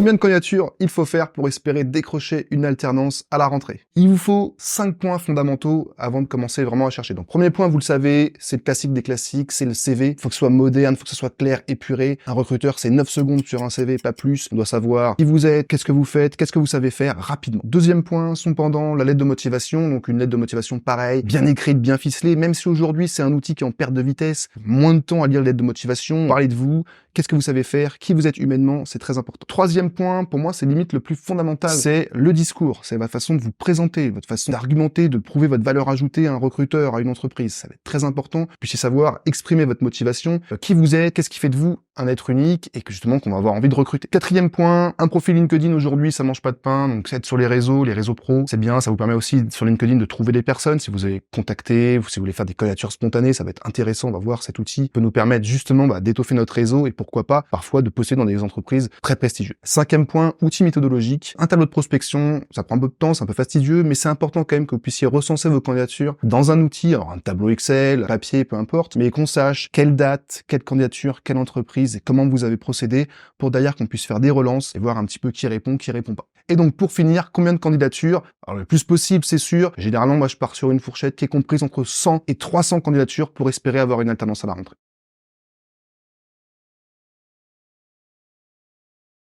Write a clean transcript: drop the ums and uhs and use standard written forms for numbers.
Combien de candidatures il faut faire pour espérer décrocher une alternance à la rentrée? Il vous faut 5 points fondamentaux avant de commencer vraiment à chercher. Donc premier point, vous le savez, c'est le classique des classiques, c'est le CV. Il faut que ce soit moderne, il faut que ce soit clair, épuré. Un recruteur, c'est 9 secondes sur un CV, pas plus. On doit savoir qui vous êtes, qu'est-ce que vous faites, qu'est-ce que vous savez faire rapidement. Deuxième point, son pendant, la lettre de motivation. Donc une lettre de motivation pareil, bien écrite, bien ficelée, même si aujourd'hui c'est un outil qui est en perte de vitesse. Moins de temps à lire la lettre de motivation. Parlez de vous, qu'est-ce que vous savez faire, qui vous êtes humainement, c'est très important. Troisième point, pour moi, c'est limite le plus fondamental, c'est le discours. C'est votre façon de vous présenter, votre façon d'argumenter, de prouver votre valeur ajoutée à un recruteur, à une entreprise. Ça va être très important. Puissiez savoir exprimer votre motivation, qui vous êtes, qu'est-ce qui fait de vous un être unique et que justement qu'on va avoir envie de recruter. Quatrième point, un profil LinkedIn aujourd'hui, ça mange pas de pain, donc être sur les réseaux pros, c'est bien, ça vous permet aussi sur LinkedIn de trouver des personnes, si vous avez contacté, ou si vous voulez faire des candidatures spontanées, ça va être intéressant, on va voir cet outil peut nous permettre justement d'étoffer notre réseau et pourquoi pas parfois de poster dans des entreprises très prestigieuses. Cinquième point, outil méthodologique, un tableau de prospection, ça prend un peu de temps, c'est un peu fastidieux, mais c'est important quand même que vous puissiez recenser vos candidatures dans un outil, alors un tableau Excel, papier, peu importe, mais qu'on sache quelle date, quelle candidature, quelle entreprise et comment vous avez procédé pour derrière qu'on puisse faire des relances et voir un petit peu qui répond pas. Et donc pour finir, combien de candidatures? Alors le plus possible, c'est sûr. Généralement, moi je pars sur une fourchette qui est comprise entre 100 et 300 candidatures pour espérer avoir une alternance à la rentrée.